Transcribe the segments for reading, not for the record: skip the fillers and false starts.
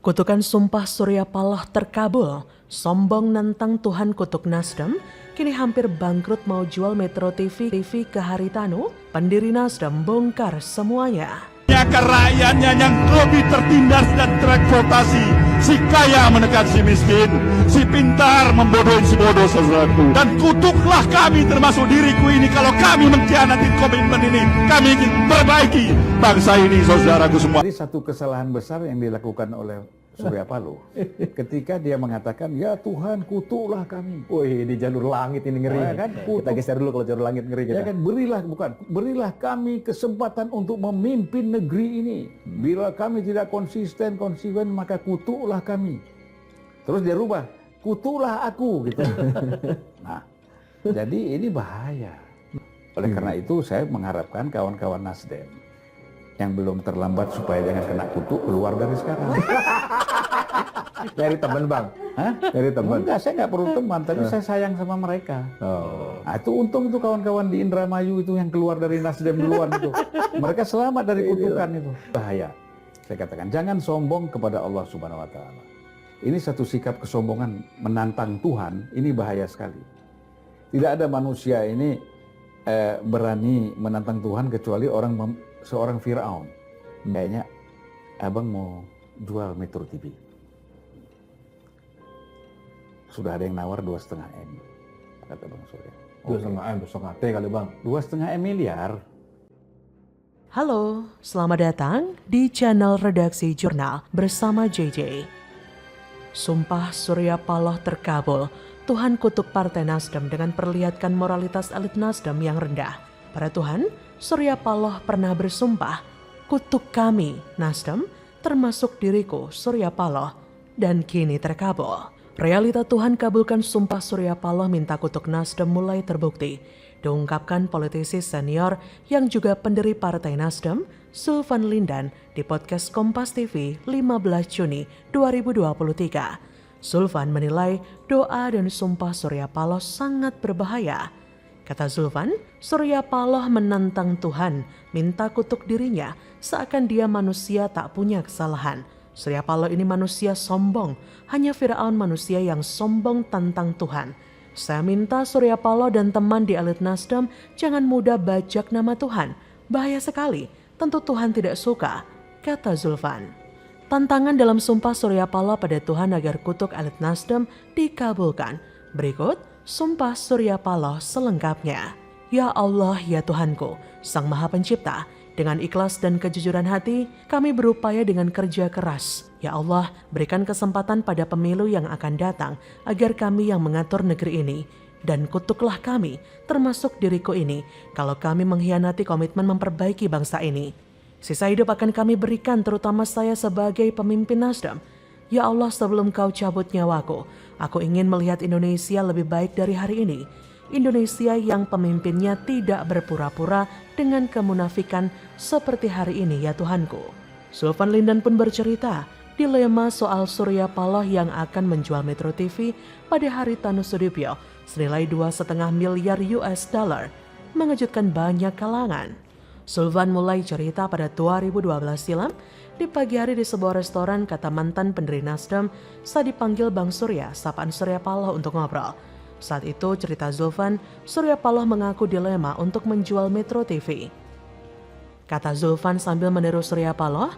Kutukan sumpah Surya Paloh terkabul, sombong nantang Tuhan kutuk Nasdem, kini hampir bangkrut mau jual Metro TV ke Haritanu, pendiri Nasdem bongkar semuanya. Rakyatnya yang lebih tertindas dan tereksploitasi, si kaya menekan si miskin, si pintar membodohin si bodoh sesuatu. Dan kutuklah kami termasuk diriku ini kalau kami mengkhianati komitmen ini. Kami ingin perbaiki bangsa ini, saudaraku semua. Ini satu kesalahan besar yang dilakukan oleh Surya Paloh ketika dia mengatakan, ya Tuhan kutuklah kami. Wih, di jalur langit ini ngeri. Nah, kan, kita geser dulu kalau jalur langit ngeri kita. Ya kan, berilah kami kesempatan untuk memimpin negeri ini. Bila kami tidak konsekuen, maka kutuklah kami. Terus dia rubah, kutuklah aku gitu. Nah, jadi ini bahaya. Oleh karena itu saya mengharapkan kawan-kawan Nasdem yang belum terlambat supaya jangan kena kutuk, keluar dari sekarang. Nyari teman bang? Hah? Nyari teman? Enggak, saya nggak perlu teman, tapi saya sayang sama mereka. Oh. Nah, itu untung itu kawan-kawan di Indramayu itu yang keluar dari Nasdem duluan itu. Mereka selamat dari kutukan itu. Bahaya. Saya katakan, jangan sombong kepada Allah Subhanahu Wa Taala. Ini satu sikap kesombongan menantang Tuhan, ini bahaya sekali. Tidak ada manusia ini berani menantang Tuhan kecuali seorang Firaun. Kayaknya abang mau jual Metro TV. Sudah ada yang nawar 2,5 M, kata Bang Surya. 2,5 M, besok ngate kali bang. 2,5 M miliar. Halo, selamat datang di channel Redaksi Jurnal bersama JJ. Sumpah Surya Paloh terkabul, Tuhan kutuk Partai Nasdem dengan perlihatkan moralitas elit Nasdem yang rendah. Para Tuhan, Surya Paloh pernah bersumpah, kutuk kami, Nasdem, termasuk diriku, Surya Paloh, dan kini terkabul. Realita Tuhan kabulkan sumpah Surya Paloh minta kutuk Nasdem mulai terbukti, diungkapkan politisi senior yang juga pendiri Partai Nasdem, Zulfan Lindan, di podcast Kompas TV 15 Juni 2023. Zulfan menilai doa dan sumpah Surya Paloh sangat berbahaya. Kata Zulfan, Surya Paloh menantang Tuhan, minta kutuk dirinya, seakan dia manusia tak punya kesalahan. Surya Paloh ini manusia sombong, hanya Firaun manusia yang sombong tantang Tuhan. Saya minta Surya Paloh dan teman di elit Nasdem jangan mudah bajak nama Tuhan. Bahaya sekali, tentu Tuhan tidak suka, kata Zulfan. Tantangan dalam sumpah Surya Paloh pada Tuhan agar kutuk elit Nasdem dikabulkan. Berikut sumpah Surya Paloh selengkapnya. Ya Allah, ya Tuhanku, Sang Maha Pencipta, dengan ikhlas dan kejujuran hati, kami berupaya dengan kerja keras. Ya Allah, berikan kesempatan pada pemilu yang akan datang, agar kami yang mengatur negeri ini. Dan kutuklah kami, termasuk diriku ini, kalau kami mengkhianati komitmen memperbaiki bangsa ini. Sisa hidup akan kami berikan, terutama saya sebagai pemimpin Nasdem. Ya Allah, sebelum kau cabut nyawaku, aku ingin melihat Indonesia lebih baik dari hari ini. Indonesia yang pemimpinnya tidak berpura-pura dengan kemunafikan seperti hari ini ya Tuhanku. Zulfan Lindan pun bercerita dilema soal Surya Paloh yang akan menjual Metro TV pada Haritanu Sudibyo senilai 2,5 miliar US dollar, mengejutkan banyak kalangan. Zulfan mulai cerita pada 2012 silam, di pagi hari di sebuah restoran, kata mantan pendiri Nasdem saat dipanggil Bang Surya, sapaan Surya Paloh untuk ngobrol. Saat itu cerita Zulfan, Surya Paloh mengaku dilema untuk menjual Metro TV. Kata Zulfan sambil meniru Surya Paloh,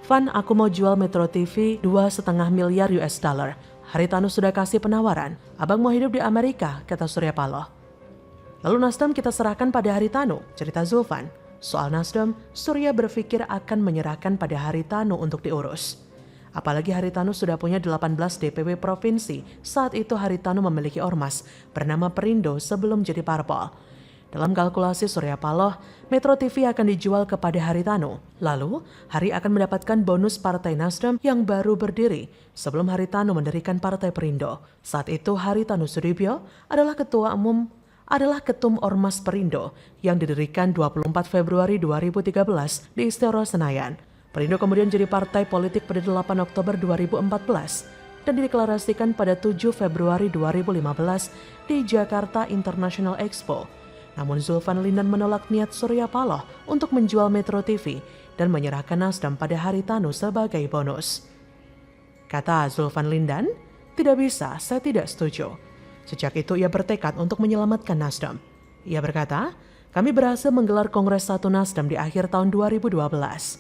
Van, aku mau jual Metro TV 2,5 miliar US dollar. Haritanu sudah kasih penawaran, abang mau hidup di Amerika, kata Surya Paloh. Lalu Nasdem kita serahkan pada Haritanu, cerita Zulfan. Soal Nasdem, Surya berpikir akan menyerahkan pada Haritanu untuk diurus. Apalagi Haritanu sudah punya 18 DPW provinsi, saat itu Haritanu memiliki ormas bernama Perindo sebelum jadi parpol. Dalam kalkulasi Surya Paloh, Metro TV akan dijual kepada Haritanu. Lalu, Hari akan mendapatkan bonus Partai Nasdem yang baru berdiri sebelum Haritanu mendirikan Partai Perindo. Saat itu Haritanu Sudibyo adalah ketum Ormas Perindo yang didirikan 24 Februari 2013 di Istora Senayan. Perindo kemudian jadi partai politik pada 8 Oktober 2014 dan dideklarasikan pada 7 Februari 2015 di Jakarta International Expo. Namun Zulfan Lindan menolak niat Surya Paloh untuk menjual Metro TV dan menyerahkan Nasdem pada Haritanu sebagai bonus. Kata Zulfan Lindan, "Tidak bisa, saya tidak setuju." Sejak itu ia bertekad untuk menyelamatkan Nasdem. Ia berkata, "Kami berhasil menggelar Kongres 1 Nasdem di akhir tahun 2012.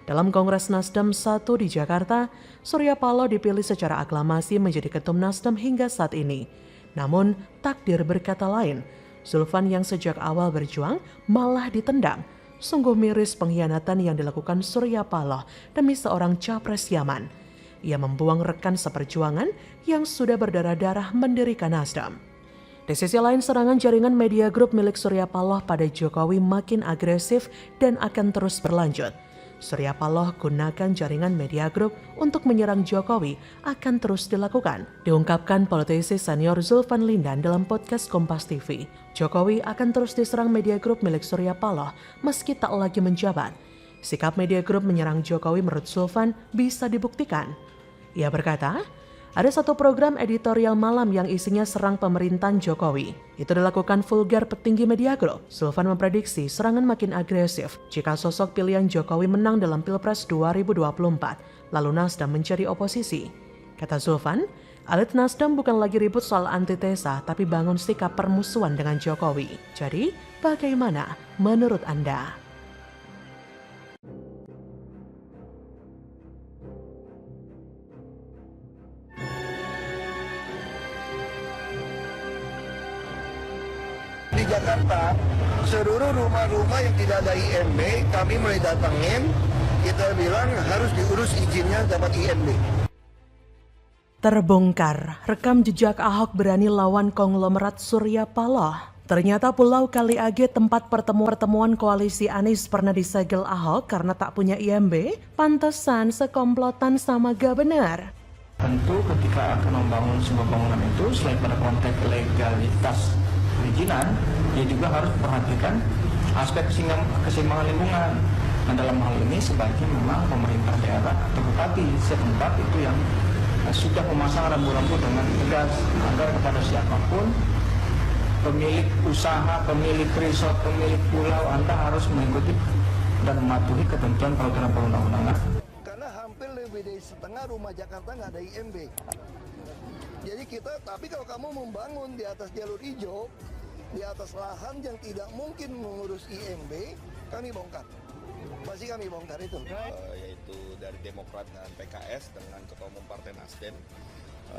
Dalam Kongres Nasdem 1 di Jakarta, Surya Paloh dipilih secara aklamasi menjadi ketum Nasdem hingga saat ini. Namun, takdir berkata lain. Zulfan yang sejak awal berjuang malah ditendang. Sungguh miris pengkhianatan yang dilakukan Surya Paloh demi seorang capres Yaman. Ia membuang rekan seperjuangan yang sudah berdarah-darah mendirikan Nasdem." Di sisi lain, serangan jaringan media grup milik Surya Paloh pada Jokowi makin agresif dan akan terus berlanjut. Surya Paloh gunakan jaringan media grup untuk menyerang Jokowi akan terus dilakukan, diungkapkan politisi senior Zulfan Lindan dalam podcast Kompas TV. Jokowi akan terus diserang media grup milik Surya Paloh meski tak lagi menjabat. Sikap media grup menyerang Jokowi menurut Zulfan bisa dibuktikan. Ia berkata, "Ada satu program editorial malam yang isinya serang pemerintahan Jokowi. Itu dilakukan vulgar petinggi media grup." Zulfan memprediksi serangan makin agresif jika sosok pilihan Jokowi menang dalam Pilpres 2024, lalu Nasdem menjadi oposisi. Kata Zulfan, elit Nasdem bukan lagi ribut soal antitesa, tapi bangun sikap permusuhan dengan Jokowi. Jadi, bagaimana menurut Anda? Di Jakarta, seluruh rumah-rumah yang tidak ada IMB, kami mulai datangin, kita bilang harus diurus izinnya dapat IMB. Terbongkar, rekam jejak Ahok berani lawan konglomerat Surya Paloh. Ternyata Pulau Kali Age, tempat pertemuan koalisi Anies, pernah disegel Ahok karena tak punya IMB. Pantesan sekomplotan sama gak benar. Tentu ketika akan membangun sebuah bangunan itu, selain pada konteks legalitas perizinan, dia juga harus perhatikan aspek keseimbangan lingkungan. Nah, dalam hal ini sebaiknya memang pemerintah daerah atau bupati setempat itu yang sudah memasang rambu-rambu dengan tegas agar kepada siapapun, pemilik usaha, pemilik resort, pemilik pulau, Anda harus mengikuti dan mematuhi ketentuan peraturan perundang-undangan. Karena hampir lebih dari setengah rumah Jakarta nggak ada IMB. Jadi tapi kalau kamu membangun di atas jalur hijau, di atas lahan yang tidak mungkin mengurus IMB, kami bongkar. Pasti kami bongkar itu. Yaitu dari Demokrat dan PKS dengan Ketua Umum Partai Nasdem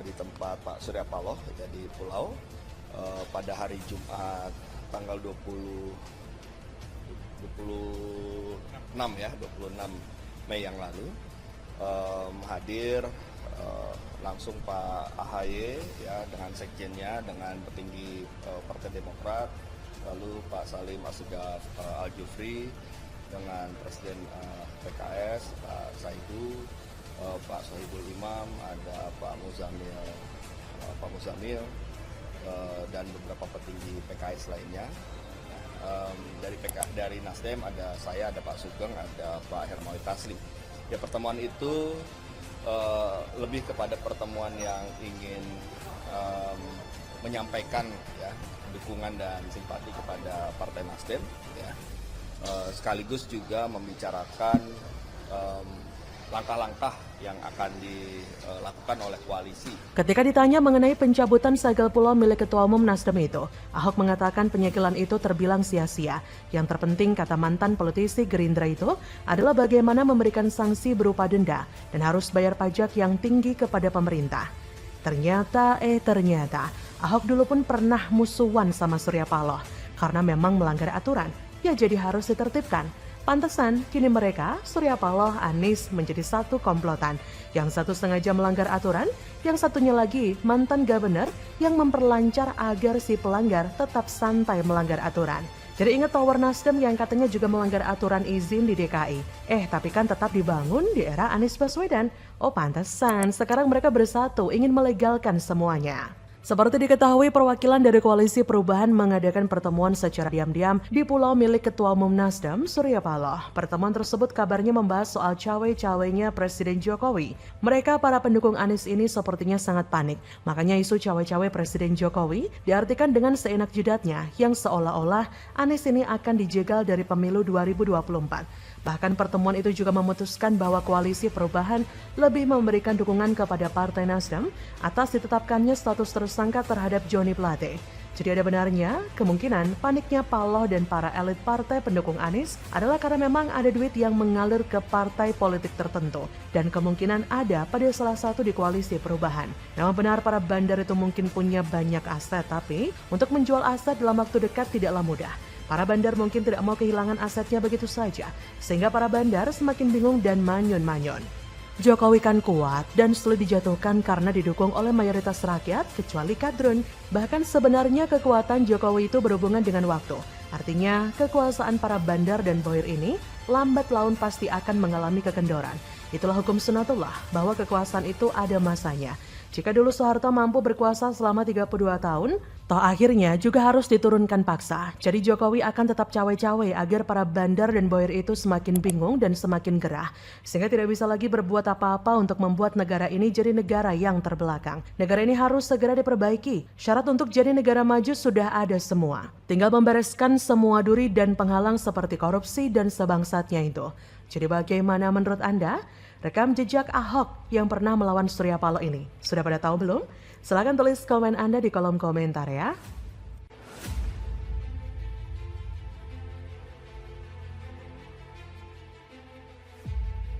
di tempat Pak Surya Paloh di Pulau pada hari Jumat tanggal 26 Mei yang lalu. Hadir langsung Pak AHY ya dengan sekjennya, dengan petinggi Partai Demokrat, lalu Pak Salim Asegaf Al-Jufri dengan Presiden PKS, Pak Saidu, Pak Sohibul Imam, ada Pak Muzamil, dan beberapa petinggi PKS lainnya. Dari Nasdem ada saya, ada Pak Sugeng, ada Pak Hermawi Taslim. Ya, pertemuan itu lebih kepada pertemuan yang ingin menyampaikan ya dukungan dan simpati kepada Partai Nasdem ya. Sekaligus juga membicarakan langkah-langkah yang akan dilakukan oleh koalisi. Ketika ditanya mengenai pencabutan segel pulau milik Ketua Umum Nasdem itu, Ahok mengatakan penyegelan itu terbilang sia-sia. Yang terpenting, kata mantan politisi Gerindra itu, adalah bagaimana memberikan sanksi berupa denda dan harus bayar pajak yang tinggi kepada pemerintah. Ternyata Ahok dulu pun pernah musuhan sama Surya Paloh karena memang melanggar aturan. Ya jadi harus ditertibkan. Pantesan kini mereka, Surya Paloh, Anies menjadi satu komplotan. Yang satu sengaja melanggar aturan, yang satunya lagi mantan gubernur yang memperlancar agar si pelanggar tetap santai melanggar aturan. Jadi ingat tower Nasdem yang katanya juga melanggar aturan izin di DKI. Tapi kan tetap dibangun di era Anies Baswedan. Oh pantesan, sekarang mereka bersatu ingin melegalkan semuanya. Seperti diketahui, perwakilan dari Koalisi Perubahan mengadakan pertemuan secara diam-diam di pulau milik Ketua Umum Nasdem, Surya Paloh. Pertemuan tersebut kabarnya membahas soal cawe-cawenya Presiden Jokowi. Mereka, para pendukung Anies ini sepertinya sangat panik. Makanya isu cawe-cawe Presiden Jokowi diartikan dengan seenak jidatnya yang seolah-olah Anies ini akan dijegal dari pemilu 2024. Bahkan pertemuan itu juga memutuskan bahwa koalisi perubahan lebih memberikan dukungan kepada Partai Nasdem atas ditetapkannya status tersangka terhadap Joni Plate. Jadi ada benarnya, kemungkinan paniknya Paloh dan para elit partai pendukung Anies adalah karena memang ada duit yang mengalir ke partai politik tertentu dan kemungkinan ada pada salah satu di koalisi perubahan. Memang benar para bandar itu mungkin punya banyak aset, tapi untuk menjual aset dalam waktu dekat tidaklah mudah. Para bandar mungkin tidak mau kehilangan asetnya begitu saja, sehingga para bandar semakin bingung dan manyun-manyun. Jokowi kan kuat dan sulit dijatuhkan karena didukung oleh mayoritas rakyat kecuali kadrun. Bahkan sebenarnya kekuatan Jokowi itu berhubungan dengan waktu. Artinya kekuasaan para bandar dan bohir ini lambat laun pasti akan mengalami kekendoran. Itulah hukum sunatullah bahwa kekuasaan itu ada masanya. Jika dulu Soeharto mampu berkuasa selama 32 tahun, toh akhirnya juga harus diturunkan paksa. Jadi Jokowi akan tetap cawe-cawe agar para bandar dan bohir itu semakin bingung dan semakin gerah. Sehingga tidak bisa lagi berbuat apa-apa untuk membuat negara ini jadi negara yang terbelakang. Negara ini harus segera diperbaiki. Syarat untuk jadi negara maju sudah ada semua. Tinggal membereskan semua duri dan penghalang seperti korupsi dan sebangsatnya itu. Jadi bagaimana menurut Anda? Rekam jejak Ahok yang pernah melawan Surya Paloh ini. Sudah pada tahu belum? Silahkan tulis komen Anda di kolom komentar ya.